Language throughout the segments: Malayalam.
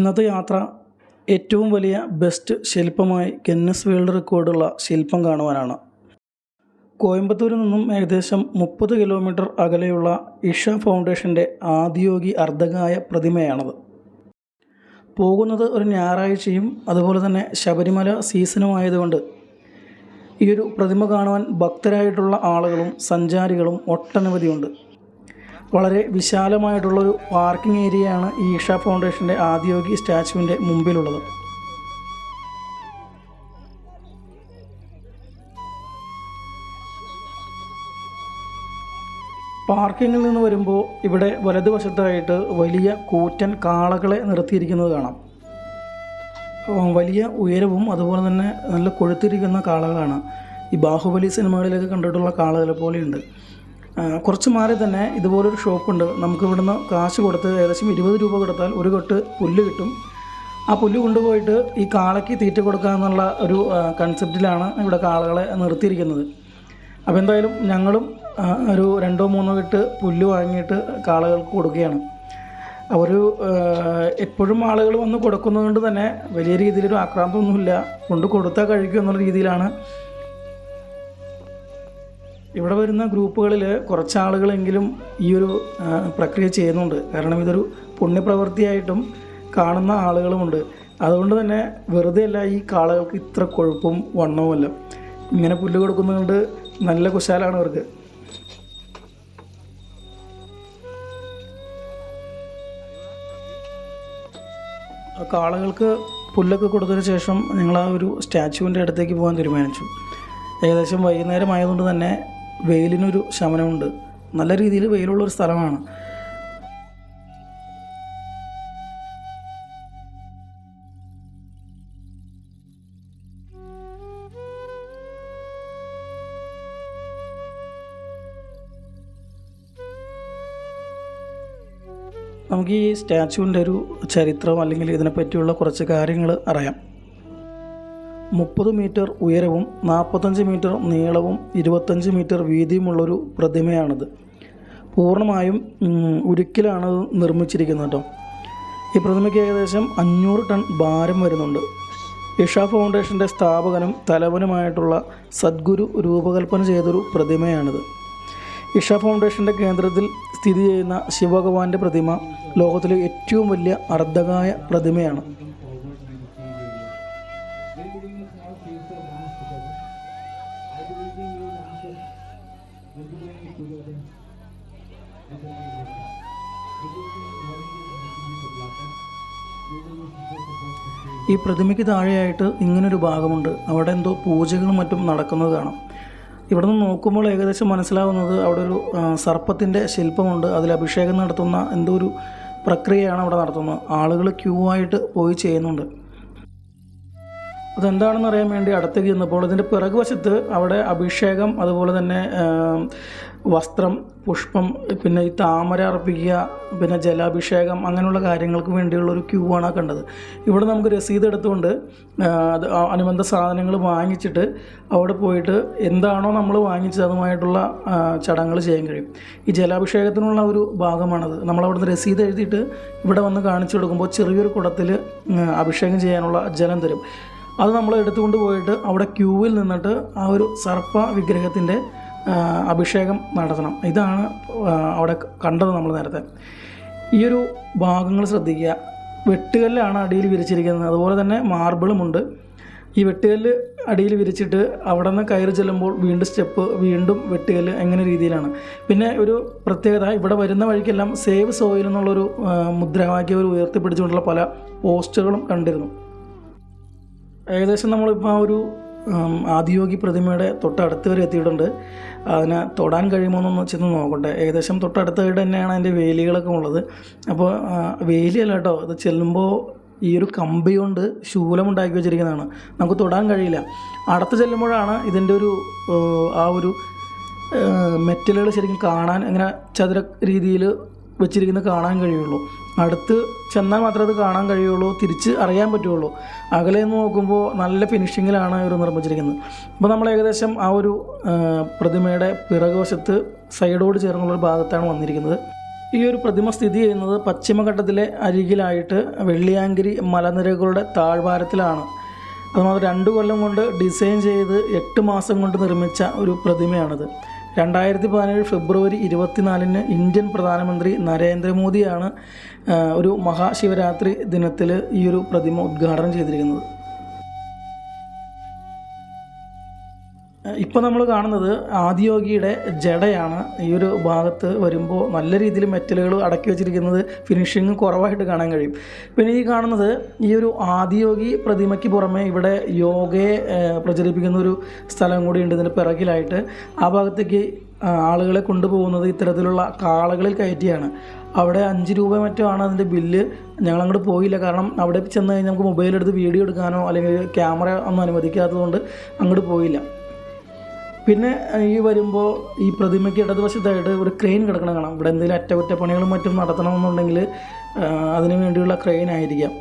ഇന്നത്തെ യാത്ര ഏറ്റവും വലിയ ബെസ്റ്റ് ശില്പമായി ഗിന്നസ് വേൾഡ് റെക്കോർഡുള്ള ശില്പം കാണുവാനാണ്. കോയമ്പത്തൂരിൽ നിന്നും ഏകദേശം 30 കിലോമീറ്റർ അകലെയുള്ള ഇഷ ഫൗണ്ടേഷൻ്റെ ആദിയോഗി അർദ്ധകായ പ്രതിമയാണത്. പോകുന്നത് ഒരു ഞായറാഴ്ചയും അതുപോലെ തന്നെ ശബരിമല സീസണുമായതുകൊണ്ട് ഈ ഒരു പ്രതിമ കാണുവാൻ ഭക്തരായിട്ടുള്ള ആളുകളും സഞ്ചാരികളും ഒട്ടനവധിയുണ്ട്. വളരെ വിശാലമായിട്ടുള്ളൊരു പാർക്കിംഗ് ഏരിയയാണ് ഈ ഇഷ ഫൗണ്ടേഷൻ്റെ ആദിയോഗി സ്റ്റാച്ചുവിൻ്റെ മുമ്പിലുള്ളത്. പാർക്കിങ്ങിൽ നിന്ന് വരുമ്പോൾ ഇവിടെ വലതുവശത്തായിട്ട് വലിയ കൂറ്റൻ കാളകളെ നിർത്തിയിരിക്കുന്നത് കാണാം. വലിയ ഉയരവും അതുപോലെ തന്നെ നല്ല കൊഴുത്തിരിക്കുന്ന കാളകളാണ്. ഈ ബാഹുബലി സിനിമകളിലൊക്കെ കണ്ടിട്ടുള്ള കാളകളെ പോലെയുണ്ട്. കുറച്ച് മാറി തന്നെ ഇതുപോലൊരു ഷോപ്പുണ്ട്. നമുക്ക് ഇവിടുന്ന് കാശ് കൊടുത്ത് ഏകദേശം 20 രൂപ കൊടുത്താൽ ഒരു കെട്ട് പുല്ല് കിട്ടും. ആ പുല്ല് കൊണ്ടുപോയിട്ട് ഈ കാളയ്ക്ക് തീറ്റ കൊടുക്കുക എന്നുള്ള ഒരു കൺസെപ്റ്റിലാണ് ഇവിടെ കാളകളെ നിർത്തിയിരിക്കുന്നത്. അപ്പോൾ എന്തായാലും ഞങ്ങളും ഒരു 2-3 കെട്ട് പുല്ല് വാങ്ങിയിട്ട് കാളകൾക്ക് കൊടുക്കുകയാണ്. ഒരു എപ്പോഴും ആളുകൾ വന്ന് കൊടുക്കുന്നതുകൊണ്ട് തന്നെ വലിയ രീതിയിലൊരു ആക്രാന്തമൊന്നുമില്ല, കൊണ്ട് കൊടുത്താൽ കഴിക്കും എന്നുള്ള രീതിയിലാണ്. ഇവിടെ വരുന്ന ഗ്രൂപ്പുകളിൽ കുറച്ച് ആളുകളെങ്കിലും ഈ ഒരു പ്രക്രിയ ചെയ്യുന്നുണ്ട്. കാരണം ഇതൊരു പുണ്യപ്രവൃത്തിയായിട്ടും കാണുന്ന ആളുകളുമുണ്ട്. അതുകൊണ്ട് തന്നെ വെറുതെ അല്ല ഈ കാളകൾക്ക് ഇത്ര കൊഴുപ്പും വണ്ണവുമല്ല. ഇങ്ങനെ പുല്ല് കൊടുക്കുന്നതുകൊണ്ട് നല്ല കുശാലാണ് അവർക്ക്. കാളകൾക്ക് പുല്ലൊക്കെ കൊടുത്തതിന് ശേഷം ഞങ്ങൾ ആ ഒരു സ്റ്റാച്ചുവിൻ്റെ അടുത്തേക്ക് പോകാൻ തീരുമാനിച്ചു. ഏകദേശം വൈകുന്നേരം ആയതുകൊണ്ട് തന്നെ വെയിലിനൊരു ശമനമുണ്ട്. നല്ല രീതിയിൽ വെയിലുള്ളൊരു സ്ഥലമാണ്. നമുക്ക് ഈ സ്റ്റാച്ചുവിൻ്റെ ഒരു ചരിത്രം അല്ലെങ്കിൽ ഇതിനെപ്പറ്റിയുള്ള കുറച്ച് കാര്യങ്ങൾ അറിയാം. 30 മീറ്റർ ഉയരവും 45 മീറ്റർ നീളവും 25 മീറ്റർ വീതിയുമുള്ളൊരു പ്രതിമയാണിത്. പൂർണ്ണമായും ഉരുക്കിലാണ് നിർമ്മിച്ചിരിക്കുന്നത് കേട്ടോ. ഈ പ്രതിമയ്ക്ക് ഏകദേശം 500 ടൺ ഭാരം വരുന്നുണ്ട്. ഇഷ ഫൗണ്ടേഷൻ്റെ സ്ഥാപകനും തലവനുമായിട്ടുള്ള സദ്ഗുരു രൂപകൽപ്പന ചെയ്തൊരു പ്രതിമയാണിത്. ഇഷ ഫൗണ്ടേഷൻ്റെ കേന്ദ്രത്തിൽ സ്ഥിതി ചെയ്യുന്ന ശിവഭഗവാന്റെ പ്രതിമ ലോകത്തിലെ ഏറ്റവും വലിയ അർദ്ധകായ പ്രതിമയാണ്. ഈ പ്രതിമയ്ക്ക് താഴെയായിട്ട് ഇങ്ങനൊരു ഭാഗമുണ്ട്. അവിടെ എന്തോ പൂജകളും മറ്റും നടക്കുന്നത് കാണാം. ഇവിടെ നിന്ന് നോക്കുമ്പോൾ ഏകദേശം മനസ്സിലാവുന്നത് അവിടെ ഒരു സർപ്പത്തിൻ്റെ ശില്പമുണ്ട്. അതിൽ അഭിഷേകം നടത്തുന്ന എന്തോ ഒരു പ്രക്രിയയാണ് അവിടെ നടത്തുന്നത്. ആളുകൾ ക്യൂ ആയിട്ട് പോയി ചെയ്യുന്നുണ്ട്. അതെന്താണെന്ന് അറിയാൻ വേണ്ടി അടുത്തേക്ക് ചെന്നപ്പോൾ ഇതിൻ്റെ പിറകുവശത്ത് അവിടെ അഭിഷേകം, അതുപോലെ തന്നെ വസ്ത്രം, പുഷ്പം, പിന്നെ ഈ താമര അർപ്പിക്കുക, പിന്നെ ജലാഭിഷേകം, അങ്ങനെയുള്ള കാര്യങ്ങൾക്ക് വേണ്ടിയുള്ളൊരു ക്യൂ ആണ് കണ്ടത്. ഇവിടെ നമുക്ക് രസീത് എടുത്തുകൊണ്ട് അത് അനുബന്ധ സാധനങ്ങൾ വാങ്ങിച്ചിട്ട് അവിടെ പോയിട്ട് എന്താണോ നമ്മൾ വാങ്ങിച്ചത് അതുമായിട്ടുള്ള ചടങ്ങുകൾ ചെയ്യാൻ കഴിയും. ഈ ജലാഭിഷേകത്തിനുള്ള ഒരു ഭാഗമാണത്. നമ്മളവിടുന്ന് രസീത് എഴുതിയിട്ട് ഇവിടെ വന്ന് കാണിച്ചു കൊടുക്കുമ്പോൾ ചെറിയൊരു കുടത്തിൽ അഭിഷേകം ചെയ്യാനുള്ള ജലം തരും. അത് നമ്മൾ എടുത്തുകൊണ്ട് പോയിട്ട് അവിടെ ക്യൂവിൽ നിന്നിട്ട് ആ ഒരു സർപ്പ വിഗ്രഹത്തിൻ്റെ അഭിഷേകം നടത്തണം. ഇതാണ് അവിടെ കണ്ടത് നമ്മൾ നേരത്തെ. ഈ ഒരു ഭാഗങ്ങൾ ശ്രദ്ധിക്കുക. വെട്ടുകല്ലാണ് അടിയിൽ വിരിച്ചിരിക്കുന്നത്, അതുപോലെ തന്നെ മാർബിളുമുണ്ട്. ഈ വെട്ടുകല്ല് അടിയിൽ വിരിച്ചിട്ട് അവിടെ നിന്ന് കയറി ചെല്ലുമ്പോൾ വീണ്ടും സ്റ്റെപ്പ്, വീണ്ടും വെട്ടുകല്ല്, എങ്ങനെ രീതിയിലാണ്. പിന്നെ ഒരു പ്രത്യേകത, ഇവിടെ വരുന്ന വഴിക്കെല്ലാം സേവ് സോയിൽ എന്നുള്ളൊരു മുദ്രാവാക്യം ഒരു ഉയർത്തിപ്പിടിച്ചുകൊണ്ടുള്ള പല പോസ്റ്ററുകളും കണ്ടിരുന്നു. ഏകദേശം നമ്മളിപ്പോൾ ആ ഒരു ആദിയോഗി പ്രതിമയുടെ തൊട്ടടുത്ത് വരെ എത്തിയിട്ടുണ്ട്. അതിനെ തൊടാൻ കഴിയുമോയെന്നൊന്ന് ചെന്ന് നോക്കട്ടെ. ഏകദേശം തൊട്ടടുത്തായിട്ട് തന്നെയാണ് അതിൻ്റെ വേലികളൊക്കെ ഉള്ളത്. അപ്പോൾ വേലിയല്ല കേട്ടോ, അത് ചെല്ലുമ്പോൾ ഈ ഒരു കമ്പി കൊണ്ട് ശൂലമുണ്ടാക്കി വെച്ചിരിക്കുന്നതാണ്. നമുക്ക് തൊടാൻ കഴിയില്ല. അടുത്ത് ചെല്ലുമ്പോഴാണ് ഇതിൻ്റെ ഒരു ആ ഒരു മെറ്റലുകൾ ശരിക്കും കാണാൻ, ഇങ്ങനെ ചതുര രീതിയിൽ വെച്ചിരിക്കുന്നത് കാണാൻ കഴിയുള്ളൂ. അടുത്ത് ചെന്നാൽ മാത്രമേ അത് കാണാൻ കഴിയുള്ളൂ, തിരിച്ച് അറിയാൻ പറ്റുള്ളൂ. അകലെ നിന്ന് നോക്കുമ്പോൾ നല്ല ഫിനിഷിങ്ങിലാണ് ഇവർ നിർമ്മിച്ചിരിക്കുന്നത്. അപ്പോൾ നമ്മൾ ഏകദേശം ആ ഒരു പ്രതിമയുടെ പിറകുവശത്ത് സൈഡോട് ചേർന്നുള്ളൊരു ഭാഗത്താണ് വന്നിരിക്കുന്നത്. ഈ ഒരു പ്രതിമ സ്ഥിതി ചെയ്യുന്നത് പശ്ചിമഘട്ടത്തിലെ അരികിലായിട്ട് വെള്ളിയാങ്കിരി മലനിരകളുടെ താഴ്വാരത്തിലാണ്. അതുമാത്രം 2 കൊല്ലം കൊണ്ട് ഡിസൈൻ ചെയ്ത് 8 മാസം കൊണ്ട് നിർമ്മിച്ച ഒരു പ്രതിമയാണിത്. 2017 ഫെബ്രുവരി 24 ഇന്ത്യൻ പ്രധാനമന്ത്രി നരേന്ദ്രമോദിയാണ് ഒരു മഹാശിവരാത്രി ദിനത്തിൽ ഈ ഒരു പ്രതിമ ഉദ്ഘാടനം ചെയ്തിരിക്കുന്നത്. ഇപ്പോൾ നമ്മൾ കാണുന്നത് ആദിയോഗിയുടെ ജടയാണ്. ഈ ഒരു ഭാഗത്ത് വരുമ്പോൾ നല്ല രീതിയിൽ മെറ്റലുകൾ അടക്കി വെച്ചിരിക്കുന്നത് ഫിനിഷിങ് കുറവായിട്ട് കാണാൻ കഴിയും. പിന്നെ ഈ കാണുന്നത് ഈ ഒരു ആദിയോഗി പ്രതിമയ്ക്ക് പുറമെ ഇവിടെ യോഗയെ പ്രചരിപ്പിക്കുന്ന ഒരു സ്ഥലം കൂടി ഉണ്ട് ഇതിൻ്റെ പിറകിലായിട്ട്. ആ ഭാഗത്തേക്ക് ആളുകളെ കൊണ്ടുപോകുന്നത് ഇത്തരത്തിലുള്ള കാളകളിൽ കയറ്റിയാണ്. അവിടെ 5 രൂപ മറ്റോ ആണ് അതിൻ്റെ ബില്ല്. ഞങ്ങളങ്ങോട്ട് പോയില്ല, കാരണം അവിടെ ചെന്ന് കഴിഞ്ഞാൽ നമുക്ക് മൊബൈലെടുത്ത് വീഡിയോ എടുക്കാനോ അല്ലെങ്കിൽ ക്യാമറ ഒന്നും അനുവദിക്കാത്തതുകൊണ്ട് അങ്ങോട്ട് പോയില്ല. പിന്നെ ഈ വരുമ്പോൾ ഈ പ്രതിമയ്ക്ക് ഇടതുവശത്തായിട്ട് ഒരു ക്രെയിൻ കിടക്കണം കാണാം. ഇവിടെ എന്തെങ്കിലും അറ്റകുറ്റപ്പണികളും മറ്റും നടത്തണമെന്നുണ്ടെങ്കിൽ അതിനു വേണ്ടിയുള്ള ക്രെയിൻ ആയിരിക്കാം.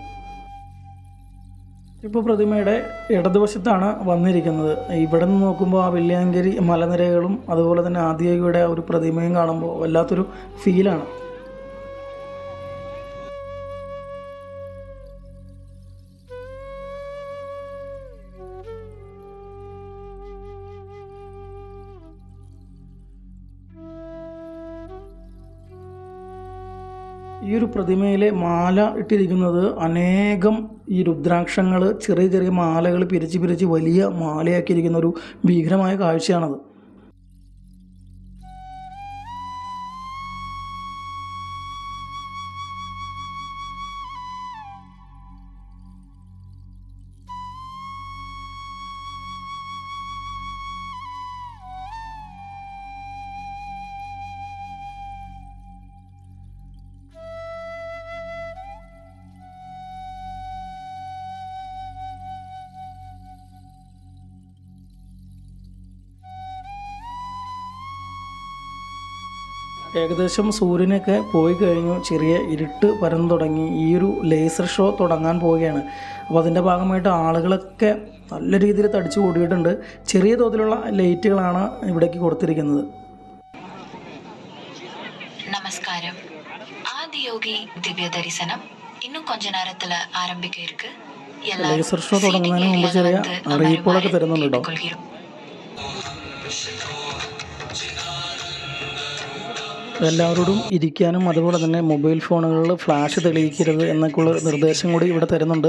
ഇപ്പോൾ പ്രതിമയുടെ ഇടതുവശത്താണ് വന്നിരിക്കുന്നത്. ഇവിടെ നിന്ന് നോക്കുമ്പോൾ ആ വെള്ളിയാങ്കരി മലനിരകളും അതുപോലെ തന്നെ ആദിയോഗിയുടെ ഒരു പ്രതിമയും കാണുമ്പോൾ വല്ലാത്തൊരു ഫീലാണ്. ഈ ഒരു പ്രതിമയിലെ മാല ഇട്ടിരിക്കുന്നത് അനേകം ഈ രുദ്രാക്ഷങ്ങൾ ചെറിയ ചെറിയ മാലകൾ പിരിച്ച് വലിയ മാലയാക്കിയിരിക്കുന്ന ഒരു ഭീകരമായ കാഴ്ചയാണത്. ഏകദേശം സൂര്യനൊക്കെ പോയി കഴിഞ്ഞു, ചെറിയ ഇരുട്ട് പരന്നു തുടങ്ങി. ഈ ഒരു ലേസർ ഷോ തുടങ്ങാൻ പോവുകയാണ്. അപ്പോൾ അതിൻ്റെ ഭാഗമായിട്ട് ആളുകളൊക്കെ നല്ല രീതിയിൽ തടിച്ചു കൂടിയിട്ടുണ്ട്. ചെറിയ തോതിലുള്ള ലൈറ്റുകളാണ് ഇവിടേക്ക് കൊടുത്തിരിക്കുന്നത്. നമസ്കാരം. ആദിയോഗി ദിവ്യ ദർശനം ഇന്നും കൊഞ്ച നേരത്തിൽ ആരംഭിക്ക ഇருக்கு. ലേസർ ഷോ തുടങ്ങുന്നതിന് മുമ്പ് ചെറിയ അറിയിപ്പുകളൊക്കെ തരുന്നുണ്ടോ. എല്ലാവരോടും ഇരിക്കാനും അതുപോലെ തന്നെ മൊബൈൽ ഫോണുകളിൽ ഫ്ലാഷ് തെളിയിക്കരുത് എന്നൊക്കെയുള്ള നിർദ്ദേശം കൂടി ഇവിടെ തരുന്നുണ്ട്.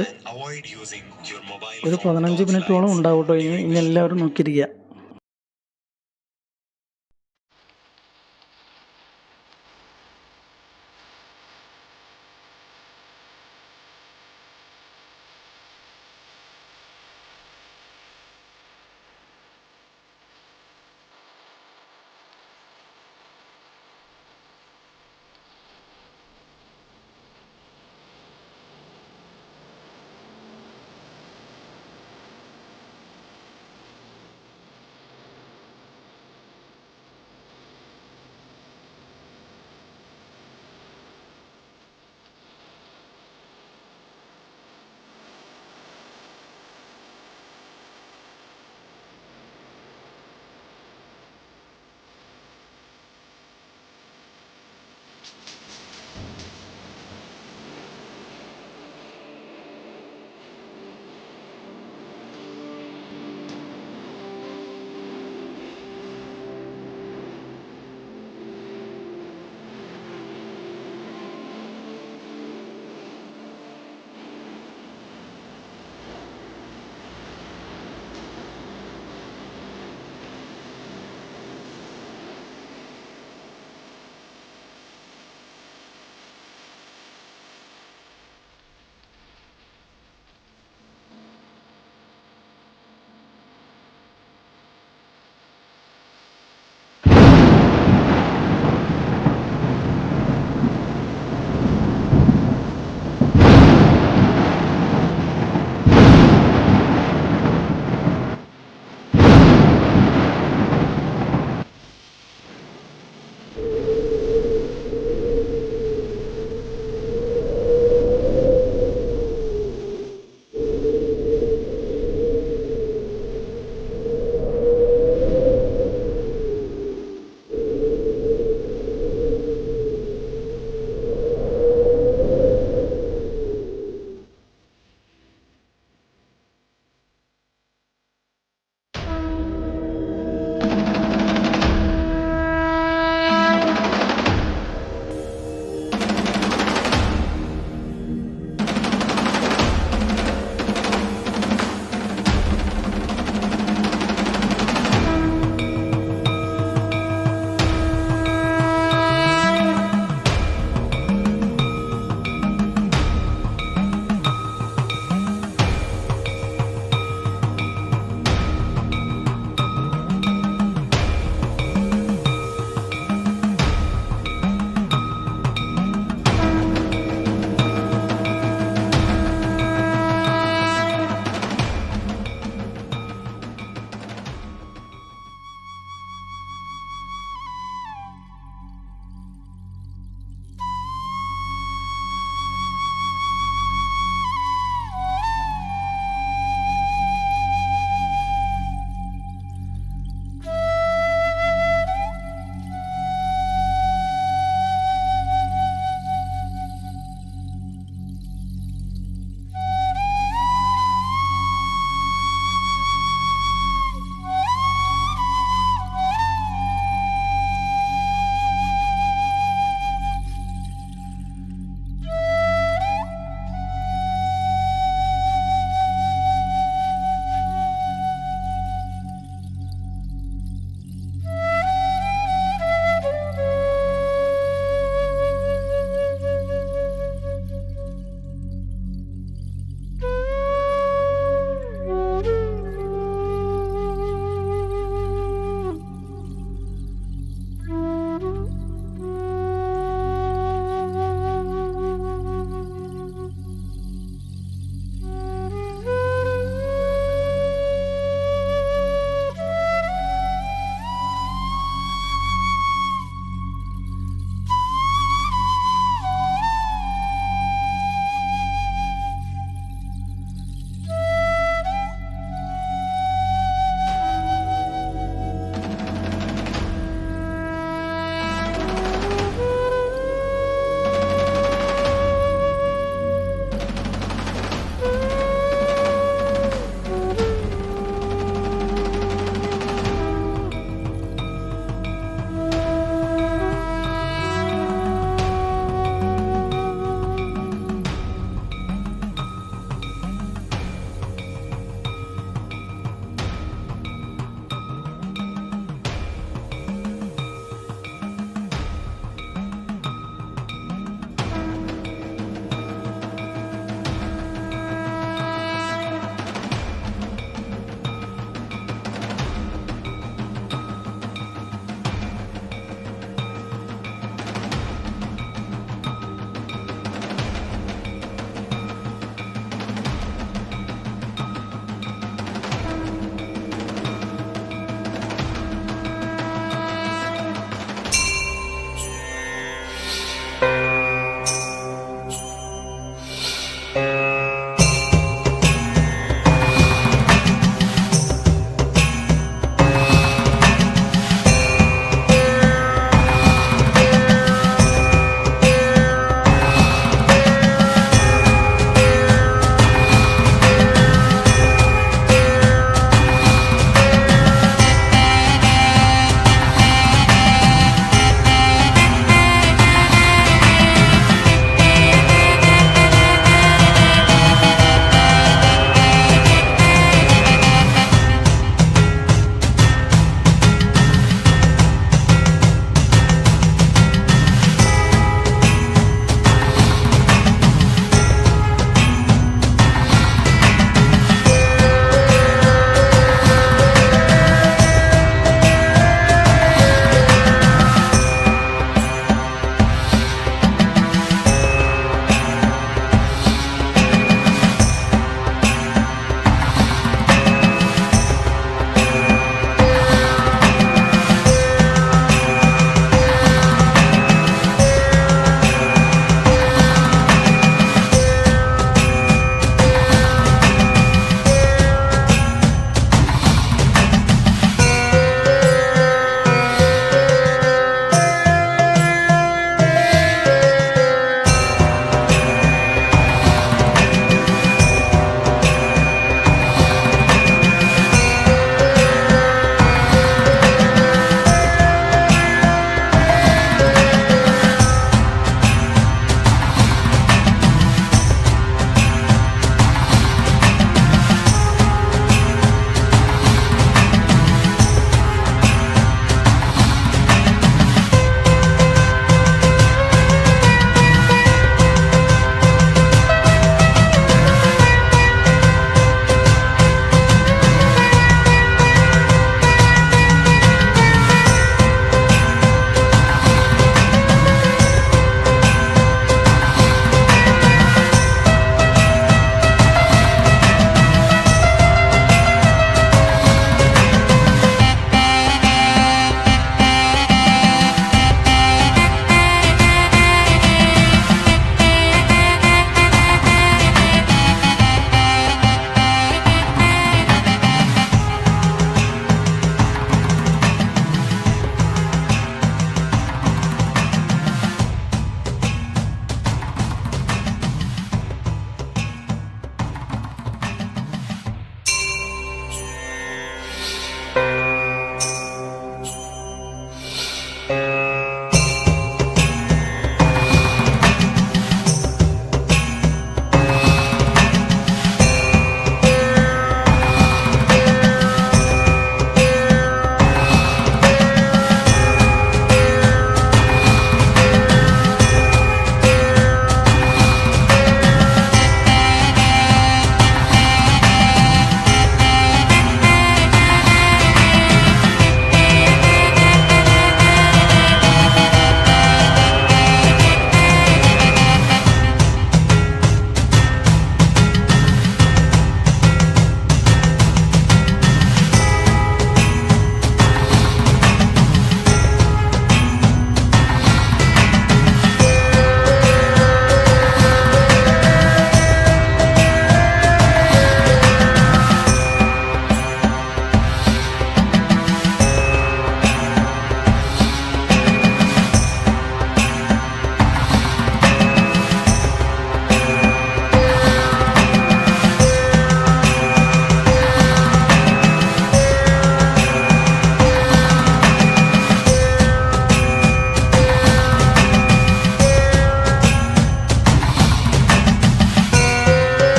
ഒരു 15 മിനിറ്റോളം ഉണ്ടാവും കേട്ടോ. ഇനി എല്ലാവരും നോക്കിയിരിക്കുക.